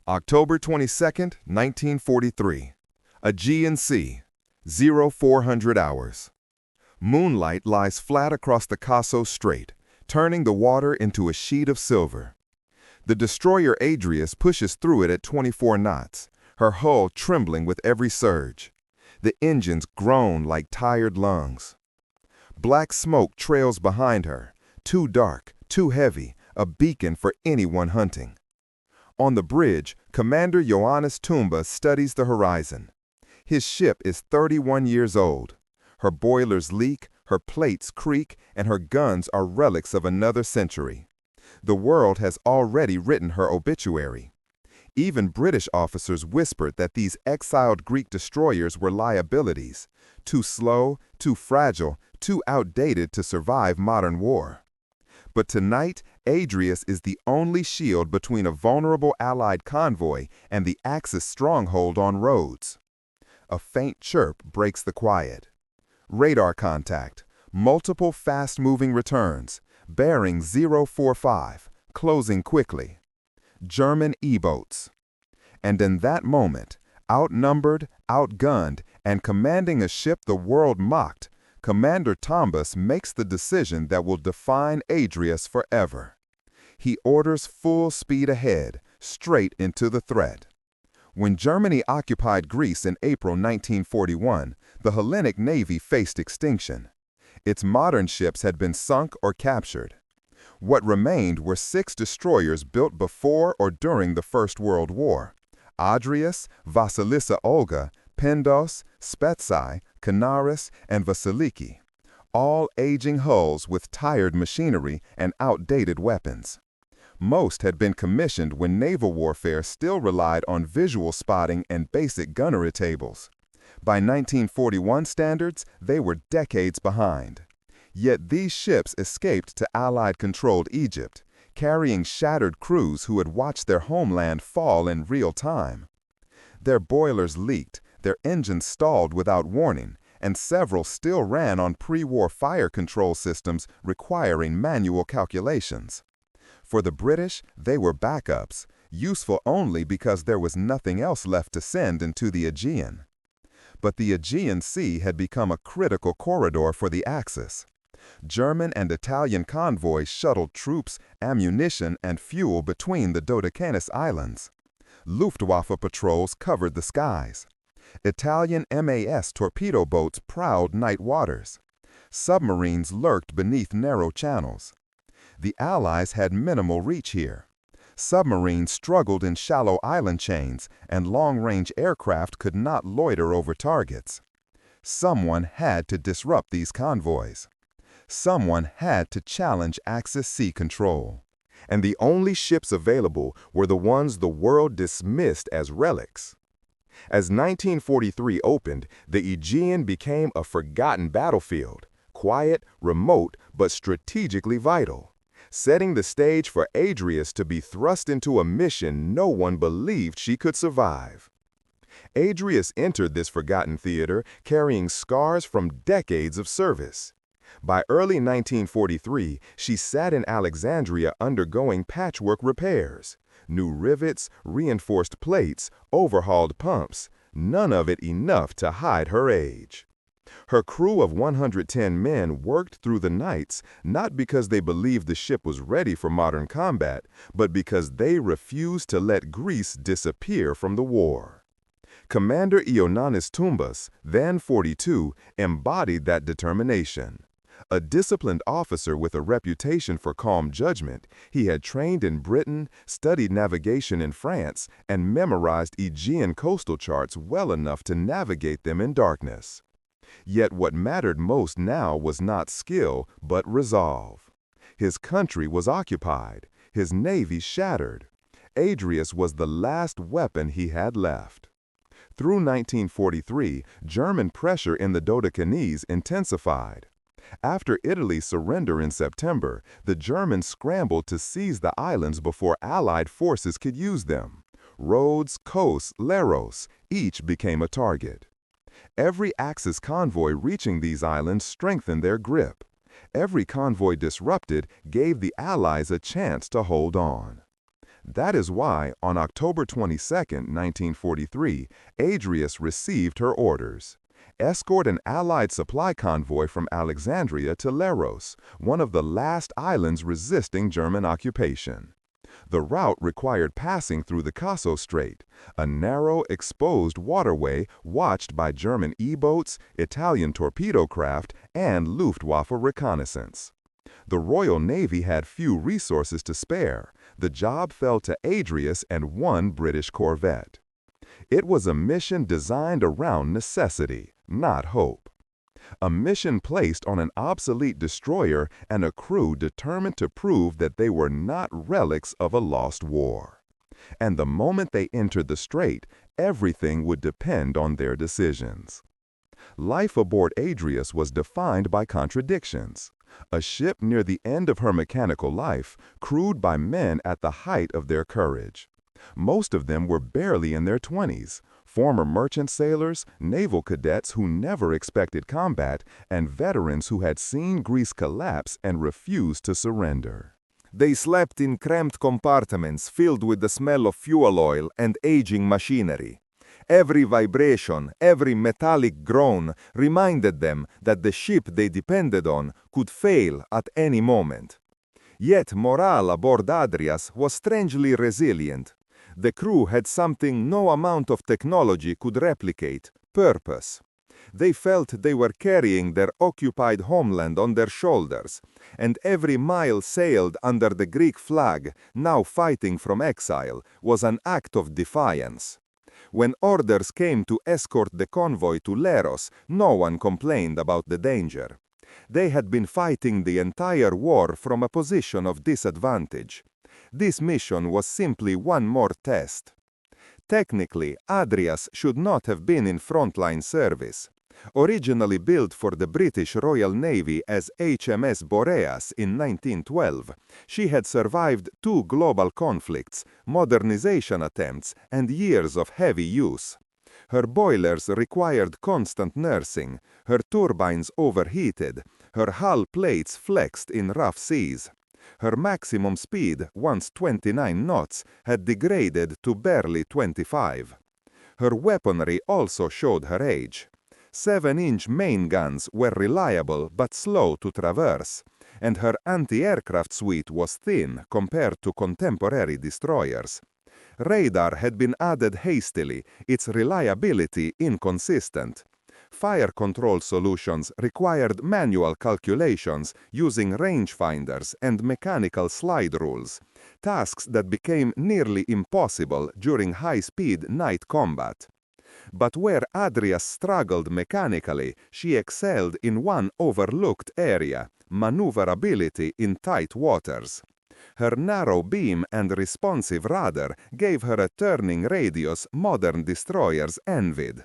October 22, 1943. Aegean Sea, 0400 hours. Moonlight lies flat across the Caso Strait, turning the water into a sheet of silver. The destroyer Adrius pushes through it at 24 knots, her hull trembling with every surge. The engines groan like tired lungs. Black smoke trails behind her, too dark, too heavy, a beacon for anyone hunting. On the bridge, Commander Ioannis Toumba studies the horizon. His ship is 31 years old. Her boilers leak, her plates creak, and her guns are relics of another century. The world has already written her obituary. Even British officers whispered that these exiled Greek destroyers were liabilities, too slow, too fragile, too outdated to survive modern war. But tonight, Adrius is the only shield between a vulnerable Allied convoy and the Axis stronghold on Rhodes. A faint chirp breaks the quiet. Radar contact, multiple fast-moving returns, bearing 045, closing quickly. German E-boats. And in that moment, outnumbered, outgunned, and commanding a ship the world mocked, Commander Tombas makes the decision that will define Adrius forever. He orders full speed ahead, straight into the threat. When Germany occupied Greece in April 1941, the Hellenic Navy faced extinction. Its modern ships had been sunk or captured. What remained were 6 destroyers built before or during the First World War: Adrius, Vasilisa Olga, Pendos, Spetsai, Canaris, and Vasiliki, all aging hulls with tired machinery and outdated weapons. Most had been commissioned when naval warfare still relied on visual spotting and basic gunnery tables. By 1941 standards, they were decades behind. Yet these ships escaped to Allied-controlled Egypt, carrying shattered crews who had watched their homeland fall in real time. Their boilers leaked, their engines stalled without warning, and several still ran on pre-war fire control systems requiring manual calculations. For the British, they were backups, useful only because there was nothing else left to send into the Aegean. But the Aegean Sea had become a critical corridor for the Axis. German and Italian convoys shuttled troops, ammunition, and fuel between the Dodecanese islands. Luftwaffe patrols covered the skies. Italian MAS torpedo boats prowled night waters. Submarines lurked beneath narrow channels. The Allies had minimal reach here. Submarines struggled in shallow island chains, and long-range aircraft could not loiter over targets. Someone had to disrupt these convoys. Someone had to challenge Axis sea control. And the only ships available were the ones the world dismissed as relics. As 1943 opened, the Aegean became a forgotten battlefield, quiet, remote, but strategically vital, setting the stage for Adrius to be thrust into a mission no one believed she could survive. Adrius entered this forgotten theater carrying scars from decades of service. By early 1943, she sat in Alexandria undergoing patchwork repairs. New rivets, reinforced plates, overhauled pumps, none of it enough to hide her age. Her crew of 110 men worked through the nights not because they believed the ship was ready for modern combat, but because they refused to let Greece disappear from the war. Commander Ioannis Toumbas, then 42, embodied that determination. A disciplined officer with a reputation for calm judgment, he had trained in Britain, studied navigation in France, and memorized Aegean coastal charts well enough to navigate them in darkness. Yet what mattered most now was not skill, but resolve. His country was occupied, his navy shattered. Adrius was the last weapon he had left. Through 1943, German pressure in the Dodecanese intensified. After Italy's surrender in September, the Germans scrambled to seize the islands before Allied forces could use them. Rhodes, Kos, Leros, each became a target. Every Axis convoy reaching these islands strengthened their grip. Every convoy disrupted gave the Allies a chance to hold on. That is why, on October 22, 1943, Adrias received her orders. Escort an Allied supply convoy from Alexandria to Leros, one of the last islands resisting German occupation. The route required passing through the Caso Strait, a narrow, exposed waterway watched by German E-boats, Italian torpedo craft, and Luftwaffe reconnaissance. The Royal Navy had few resources to spare. The job fell to Adrias and one British corvette. It was a mission designed around necessity, not hope. A mission placed on an obsolete destroyer and a crew determined to prove that they were not relics of a lost war. And the moment they entered the strait, everything would depend on their decisions. Life aboard Adrias was defined by contradictions. A ship near the end of her mechanical life, crewed by men at the height of their courage. Most of them were barely in their 20s, former merchant sailors, naval cadets who never expected combat, and veterans who had seen Greece collapse and refused to surrender. They slept in cramped compartments filled with the smell of fuel oil and aging machinery. Every vibration, every metallic groan reminded them that the ship they depended on could fail at any moment. Yet morale aboard Adrias was strangely resilient. The crew had something no amount of technology could replicate: purpose. They felt they were carrying their occupied homeland on their shoulders, and every mile sailed under the Greek flag, now fighting from exile, was an act of defiance. When orders came to escort the convoy to Leros, no one complained about the danger. They had been fighting the entire war from a position of disadvantage. This mission was simply one more test. Technically, Adrias should not have been in frontline service. Originally built for the British Royal Navy as HMS Boreas in 1912, she had survived 2 global conflicts, modernization attempts, and years of heavy use. Her boilers required constant nursing, her turbines overheated, her hull plates flexed in rough seas. Her maximum speed, once 29 knots, had degraded to barely 25. Her weaponry also showed her age. 7-inch main guns were reliable but slow to traverse, and her anti-aircraft suite was thin compared to contemporary destroyers. Radar had been added hastily, its reliability inconsistent. Fire control solutions required manual calculations using rangefinders and mechanical slide rules, tasks that became nearly impossible during high-speed night combat. But where Adrias struggled mechanically, she excelled in one overlooked area: maneuverability in tight waters. Her narrow beam and responsive rudder gave her a turning radius modern destroyers envied.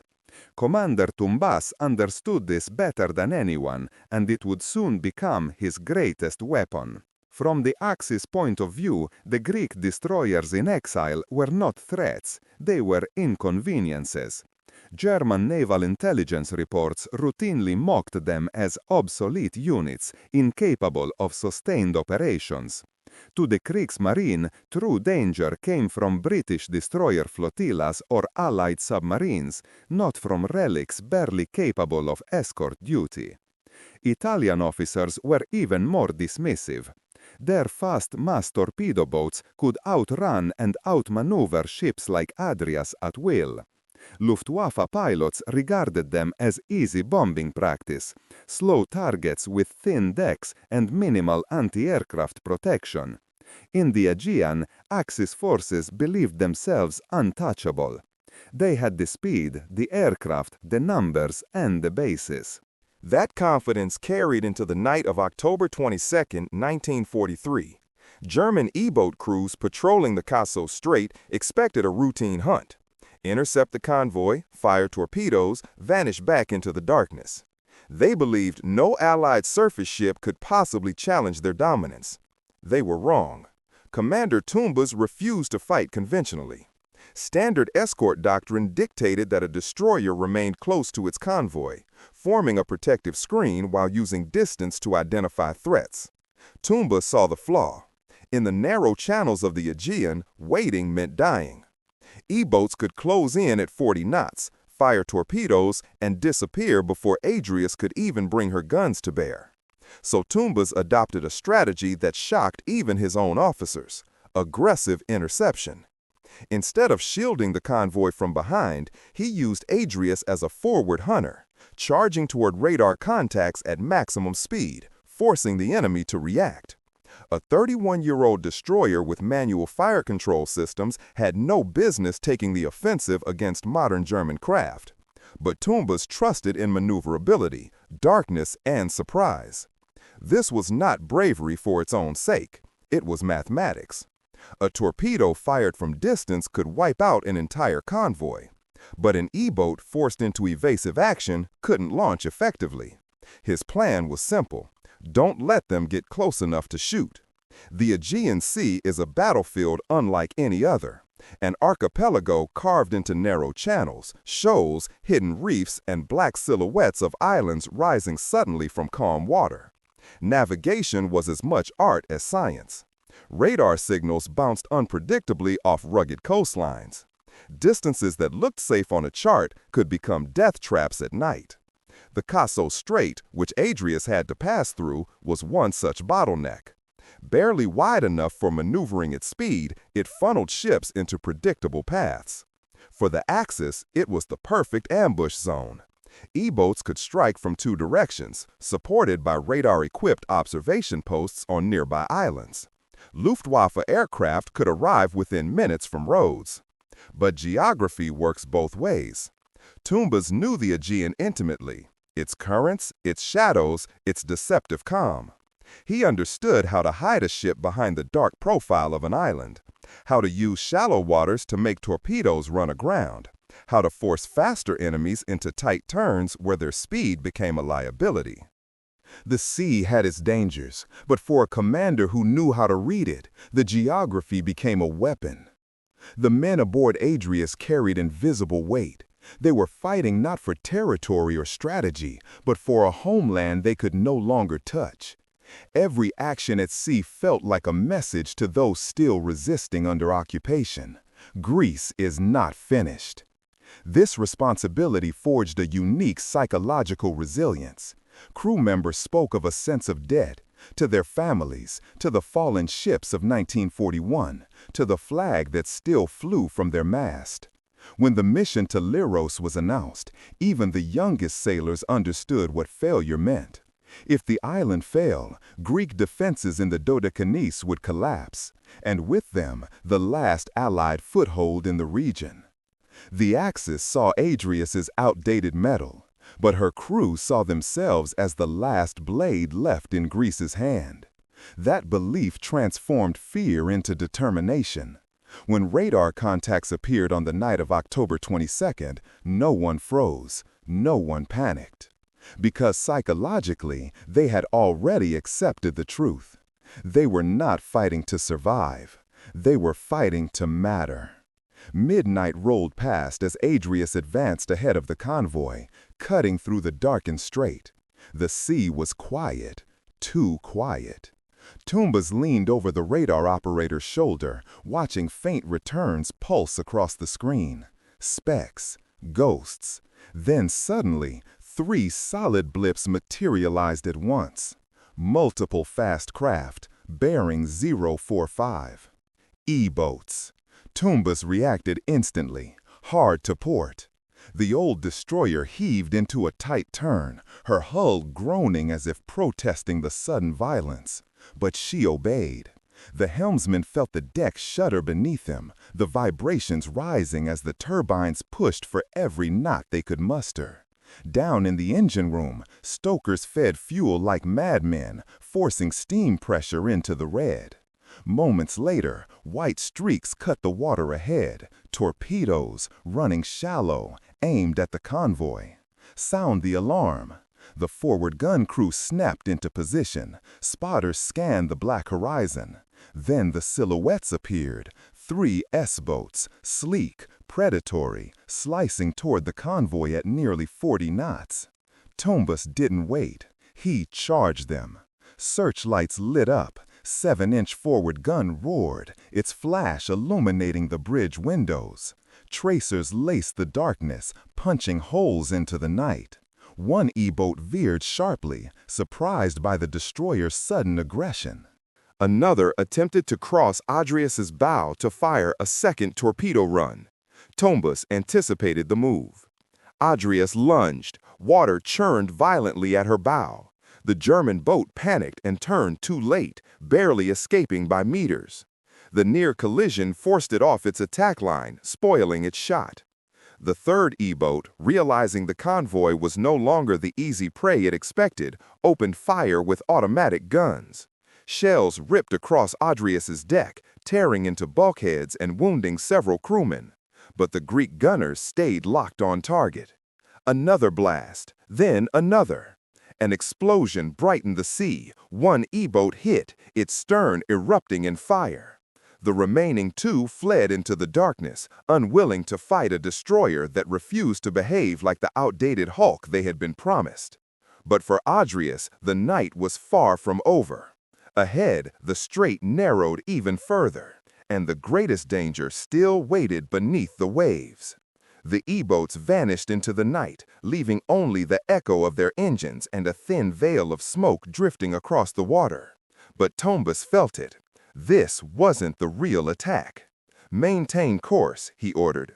Commander Tumbas understood this better than anyone, and it would soon become his greatest weapon. From the Axis point of view, the Greek destroyers in exile were not threats, they were inconveniences. German naval intelligence reports routinely mocked them as obsolete units, incapable of sustained operations. To the Kriegsmarine, true danger came from British destroyer flotillas or Allied submarines, not from relics barely capable of escort duty. Italian officers were even more dismissive. Their fast mass torpedo boats could outrun and outmaneuver ships like Adrias at will. Luftwaffe pilots regarded them as easy bombing practice, slow targets with thin decks and minimal anti-aircraft protection. In the Aegean, Axis forces believed themselves untouchable. They had the speed, the aircraft, the numbers, and the bases. That confidence carried into the night of October 22, 1943. German E-boat crews patrolling the Caso Strait expected a routine hunt. Intercept the convoy, fire torpedoes, vanish back into the darkness. They believed no Allied surface ship could possibly challenge their dominance. They were wrong. Commander Tumbas refused to fight conventionally. Standard escort doctrine dictated that a destroyer remained close to its convoy, forming a protective screen while using distance to identify threats. Tumbas saw the flaw. In the narrow channels of the Aegean, waiting meant dying. E-boats could close in at 40 knots, fire torpedoes, and disappear before Adrius could even bring her guns to bear. So Tumbas adopted a strategy that shocked even his own officers: aggressive interception. Instead of shielding the convoy from behind, he used Adrius as a forward hunter, charging toward radar contacts at maximum speed, forcing the enemy to react. A 31-year-old destroyer with manual fire control systems had no business taking the offensive against modern German craft. But Tumbas trusted in maneuverability, darkness, and surprise. This was not bravery for its own sake. It was mathematics. A torpedo fired from distance could wipe out an entire convoy. But an E-boat forced into evasive action couldn't launch effectively. His plan was simple: don't let them get close enough to shoot. The Aegean Sea is a battlefield unlike any other, an archipelago carved into narrow channels, shoals, hidden reefs, and black silhouettes of islands rising suddenly from calm water. Navigation was as much art as science. Radar signals bounced unpredictably off rugged coastlines. Distances that looked safe on a chart could become death traps at night. The Caso Strait, which Adrius had to pass through, was one such bottleneck. Barely wide enough for maneuvering at speed, it funneled ships into predictable paths. For the Axis, it was the perfect ambush zone. E-boats could strike from two directions, supported by radar-equipped observation posts on nearby islands. Luftwaffe aircraft could arrive within minutes from roads. But geography works both ways. Tumbas knew the Aegean intimately: its currents, its shadows, its deceptive calm. He understood how to hide a ship behind the dark profile of an island, how to use shallow waters to make torpedoes run aground, how to force faster enemies into tight turns where their speed became a liability. The sea had its dangers, but for a commander who knew how to read it, the geography became a weapon. The men aboard Adrius carried invisible weight. They were fighting not for territory or strategy, but for a homeland they could no longer touch. Every action at sea felt like a message to those still resisting under occupation: Greece is not finished. This responsibility forged a unique psychological resilience. Crew members spoke of a sense of debt to their families, to the fallen ships of 1941, to the flag that still flew from their mast. When the mission to Liros was announced, even the youngest sailors understood what failure meant. If the island fell, Greek defenses in the Dodecanese would collapse, and with them, the last Allied foothold in the region. The Axis saw Adrius's outdated metal, but her crew saw themselves as the last blade left in Greece's hand. That belief transformed fear into determination. When radar contacts appeared on the night of October 22nd, no one froze, no one panicked. Because psychologically, they had already accepted the truth. They were not fighting to survive. They were fighting to matter. Midnight rolled past as Adrius advanced ahead of the convoy, cutting through the darkened strait. The sea was quiet, too quiet. Tumbas leaned over the radar operator's shoulder, watching faint returns pulse across the screen. Specks, ghosts. Then suddenly, 3 solid blips materialized at once. Multiple fast craft, bearing 045. E-boats. Tumbas reacted instantly, hard to port. The old destroyer heaved into a tight turn, her hull groaning as if protesting the sudden violence. But she obeyed. The helmsman felt the deck shudder beneath him, the vibrations rising as the turbines pushed for every knot they could muster. Down in the engine room, stokers fed fuel like madmen, forcing steam pressure into the red. Moments later, white streaks cut the water ahead, torpedoes, running shallow, aimed at the convoy. Sound the alarm. The forward gun crew snapped into position. Spotters scanned the black horizon. Then the silhouettes appeared, 3 S-boats, sleek, predatory, slicing toward the convoy at nearly 40 knots. Tumbas didn't wait. He charged them. Searchlights lit up. 7-inch forward gun roared, its flash illuminating the bridge windows. Tracers laced the darkness, punching holes into the night. One E-boat veered sharply, surprised by the destroyer's sudden aggression. Another attempted to cross Adrias's bow to fire a second torpedo run. Tombus anticipated the move. Adrias lunged, water churned violently at her bow. The German boat panicked and turned too late, barely escaping by meters. The near collision forced it off its attack line, spoiling its shot. The third E-boat, realizing the convoy was no longer the easy prey it expected, opened fire with automatic guns. Shells ripped across Adrias's deck, tearing into bulkheads and wounding several crewmen. But the Greek gunners stayed locked on target. Another blast, then another. An explosion brightened the sea. One E-boat hit, its stern erupting in fire. The remaining two fled into the darkness, unwilling to fight a destroyer that refused to behave like the outdated hulk they had been promised. But for Adrias, the night was far from over. Ahead, the strait narrowed even further, and the greatest danger still waited beneath the waves. The E-boats vanished into the night, leaving only the echo of their engines and a thin veil of smoke drifting across the water. But Tombus felt it. This wasn't the real attack. Maintain course, he ordered.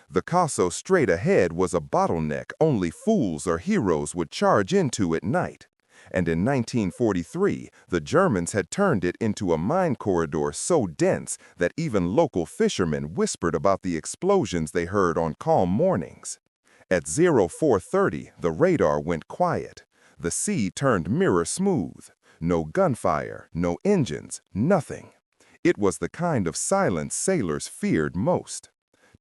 The Caso Strait ahead was a bottleneck only fools or heroes would charge into at night. And in 1943, the Germans had turned it into a mine corridor so dense that even local fishermen whispered about the explosions they heard on calm mornings. At 0430, the radar went quiet. The sea turned mirror smooth. No gunfire, no engines, nothing. It was the kind of silence sailors feared most.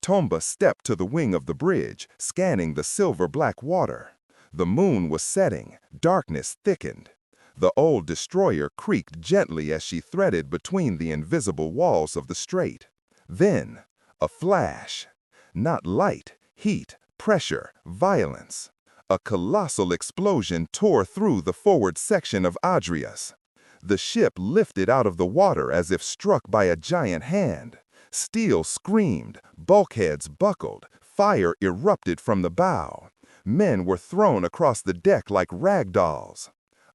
Tomba stepped to the wing of the bridge, scanning the silver-black water. The moon was setting, darkness thickened. The old destroyer creaked gently as she threaded between the invisible walls of the strait. Then, a flash. Not light, heat, pressure, violence. A colossal explosion tore through the forward section of Adrias. The ship lifted out of the water as if struck by a giant hand. Steel screamed, bulkheads buckled, fire erupted from the bow. Men were thrown across the deck like rag dolls.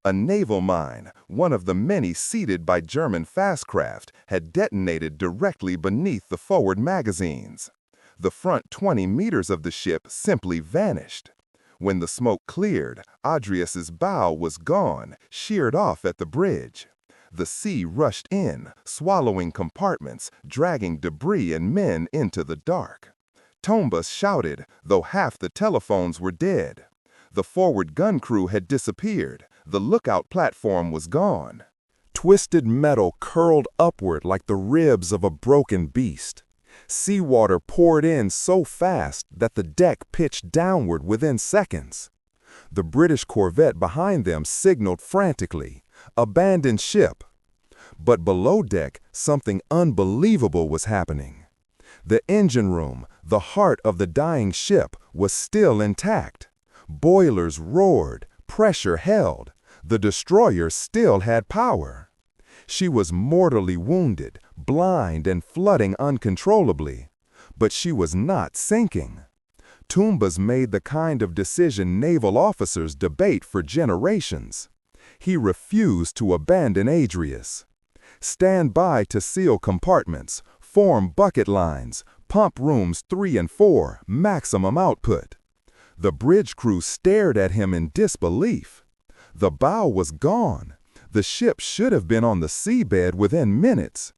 A naval mine, one of the many seeded by German fastcraft, had detonated directly beneath the forward magazines. The front 20 meters of the ship simply vanished. When the smoke cleared, Adrias's bow was gone, sheared off at the bridge. The sea rushed in, swallowing compartments, dragging debris and men into the dark. Tombus shouted, though half the telephones were dead. The forward gun crew had disappeared. The lookout platform was gone. Twisted metal curled upward like the ribs of a broken beast. Seawater poured in so fast that the deck pitched downward within seconds. The British corvette behind them signaled frantically, "Abandon ship." But below deck, something unbelievable was happening. The engine room, the heart of the dying ship, was still intact. Boilers roared, pressure held. The destroyer still had power. She was mortally wounded, blind and flooding uncontrollably. But she was not sinking. Tombus made the kind of decision naval officers debate for generations. He refused to abandon Adrias. Stand by to seal compartments, form bucket lines, pump rooms 3 and 4, maximum output. The bridge crew stared at him in disbelief. The bow was gone. The ship should have been on the seabed within minutes.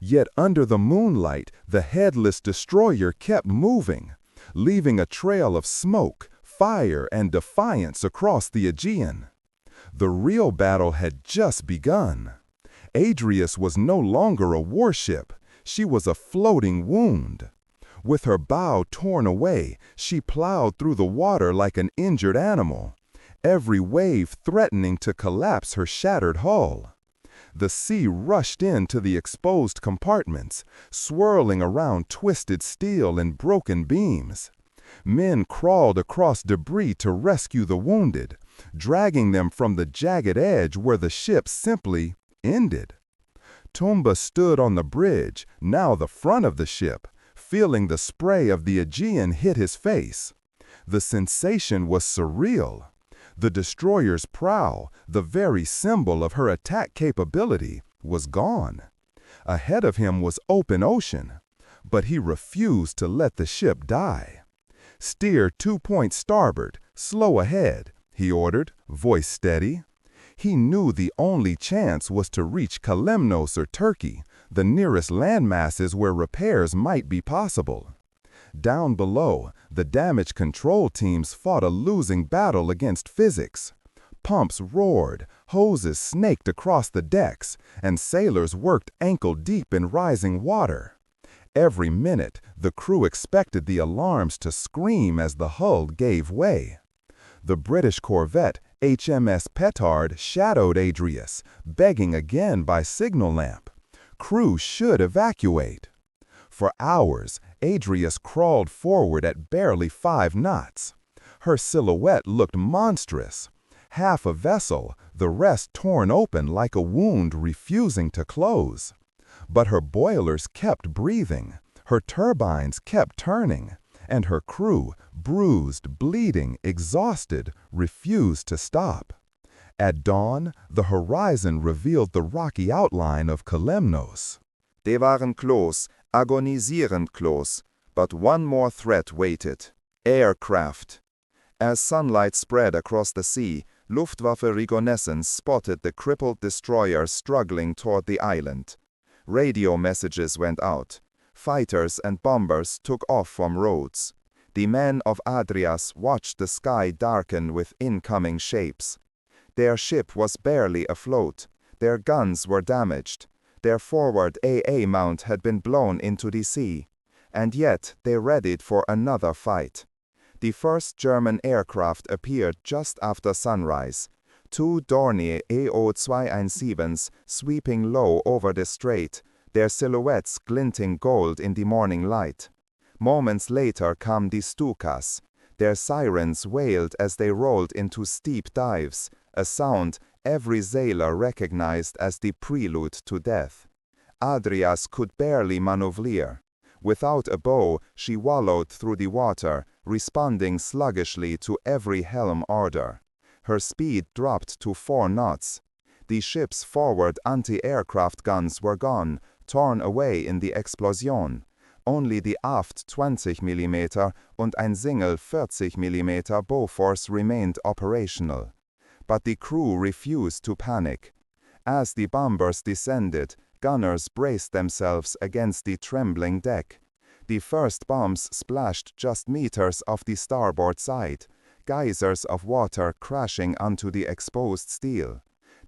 Yet under the moonlight, the headless destroyer kept moving, leaving a trail of smoke, fire, and defiance across the Aegean. The real battle had just begun. Adrias was no longer a warship. She was a floating wound. With her bow torn away, she plowed through the water like an injured animal, every wave threatening to collapse her shattered hull. The sea rushed into the exposed compartments, swirling around twisted steel and broken beams. Men crawled across debris to rescue the wounded, dragging them from the jagged edge where the ship simply ended. Tumba stood on the bridge, now the front of the ship, feeling the spray of the Aegean hit his face. The sensation was surreal. The destroyer's prow, the very symbol of her attack capability, was gone. Ahead of him was open ocean, but he refused to let the ship die. "Steer 2 points starboard, slow ahead," he ordered, voice steady. He knew the only chance was to reach Kalymnos or Turkey, the nearest landmasses where repairs might be possible. Down below, the damage control teams fought a losing battle against physics. Pumps roared, hoses snaked across the decks, and sailors worked ankle-deep in rising water. Every minute, the crew expected the alarms to scream as the hull gave way. The British corvette HMS Petard shadowed Adrius, begging again by signal lamp. Crew should evacuate. For hours, Adrius crawled forward at barely 5 knots. Her silhouette looked monstrous. Half a vessel, the rest torn open like a wound refusing to close. But her boilers kept breathing, her turbines kept turning, and her crew, bruised, bleeding, exhausted, refused to stop. At dawn, the horizon revealed the rocky outline of Kalymnos. They waren close, agonisierend close, but one more threat waited: aircraft. As sunlight spread across the sea, Luftwaffe reconnaissance spotted the crippled destroyer struggling toward the island. Radio messages went out. Fighters and bombers took off from Rhodes. The men of Adrias watched the sky darken with incoming shapes. Their ship was barely afloat. Their guns were damaged. Their forward AA mount had been blown into the sea. And yet they readied for another fight. The first German aircraft appeared just after sunrise. 2 Dornier AO-217s sweeping low over the strait, their silhouettes glinting gold in the morning light. Moments later come the Stukas. Their sirens wailed as they rolled into steep dives, a sound every sailor recognized as the prelude to death. Adrias could barely maneuver. Without a bow, she wallowed through the water, responding sluggishly to every helm order. Her speed dropped to 4 knots. The ship's forward anti-aircraft guns were gone, torn away in the explosion. Only the aft 20 mm und ein single 40 mm Bofors remained operational. But the crew refused to panic. As the bombers descended, gunners braced themselves against the trembling deck. The first bombs splashed just meters off the starboard side, geysers of water crashing onto the exposed steel.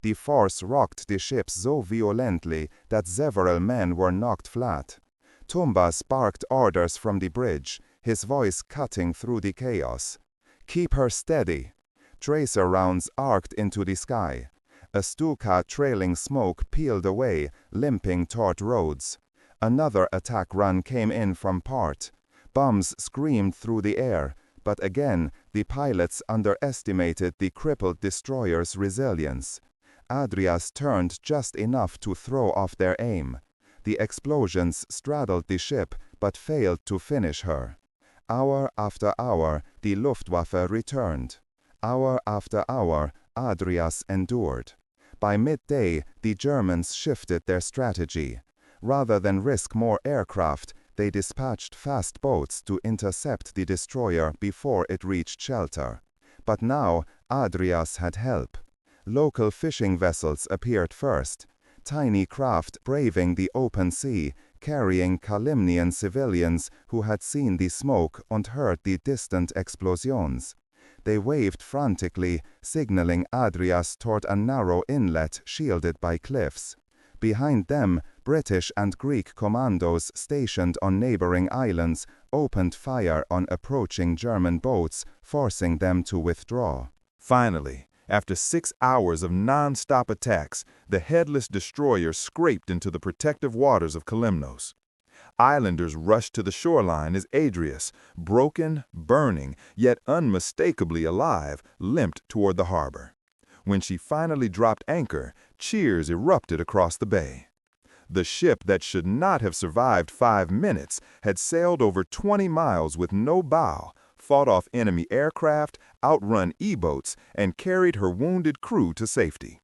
The force rocked the ship so violently that several men were knocked flat. Tumba sparked orders from the bridge, his voice cutting through the chaos. "Keep her steady." Tracer rounds arced into the sky. A Stuka trailing smoke peeled away, limping toward Rhodes. Another attack run came in from port. Bombs screamed through the air, but again the pilots underestimated the crippled destroyer's resilience. Adrias turned just enough to throw off their aim. The explosions straddled the ship, but failed to finish her. Hour after hour, the Luftwaffe returned. Hour after hour, Adrias endured. By midday, the Germans shifted their strategy. Rather than risk more aircraft, they dispatched fast boats to intercept the destroyer before it reached shelter. But now, Adrias had help. Local fishing vessels appeared first. Tiny craft braving the open sea, carrying Kalymnian civilians who had seen the smoke and heard the distant explosions. They waved frantically, signaling Adrias toward a narrow inlet shielded by cliffs. Behind them, British and Greek commandos stationed on neighboring islands opened fire on approaching German boats, forcing them to withdraw. Finally, after 6 hours of non-stop attacks, the headless destroyer scraped into the protective waters of Kalymnos. Islanders rushed to the shoreline as Adrias, broken, burning, yet unmistakably alive, limped toward the harbor. When she finally dropped anchor, cheers erupted across the bay. The ship that should not have survived 5 minutes had sailed over 20 miles with no bow, fought off enemy aircraft, outrun E-boats, and carried her wounded crew to safety.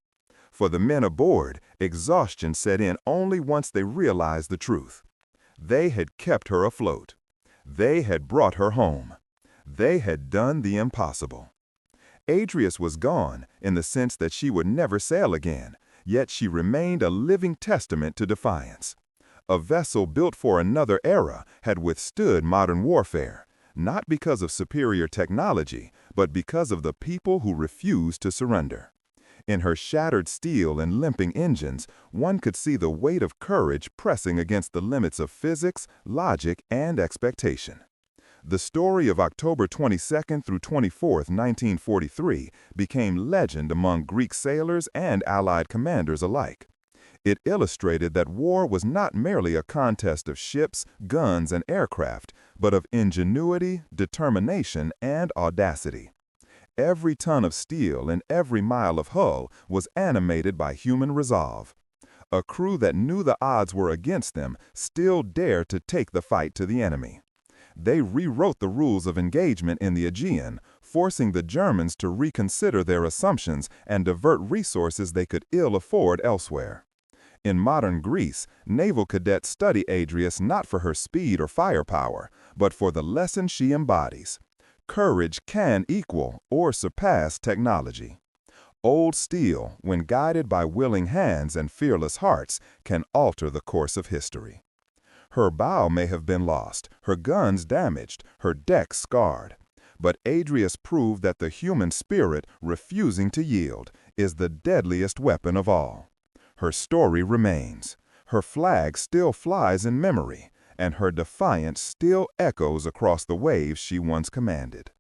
For the men aboard, exhaustion set in only once they realized the truth. They had kept her afloat. They had brought her home. They had done the impossible. Adrius was gone in the sense that she would never sail again, yet she remained a living testament to defiance. A vessel built for another era had withstood modern warfare, not because of superior technology, but because of the people who refused to surrender. In her shattered steel and limping engines, one could see the weight of courage pressing against the limits of physics, logic, and expectation. The story of October 22nd through 24th, 1943 became legend among Greek sailors and Allied commanders alike. It illustrated that war was not merely a contest of ships, guns, and aircraft, but of ingenuity, determination, and audacity. Every ton of steel and every mile of hull was animated by human resolve. A crew that knew the odds were against them still dared to take the fight to the enemy. They rewrote the rules of engagement in the Aegean, forcing the Germans to reconsider their assumptions and divert resources they could ill afford elsewhere. In modern Greece, naval cadets study Adrius not for her speed or firepower, but for the lesson she embodies. Courage can equal or surpass technology. Old steel, when guided by willing hands and fearless hearts, can alter the course of history. Her bow may have been lost, her guns damaged, her deck scarred. But Adrius proved that the human spirit, refusing to yield, is the deadliest weapon of all. Her story remains. Her flag still flies in memory, and her defiance still echoes across the waves she once commanded.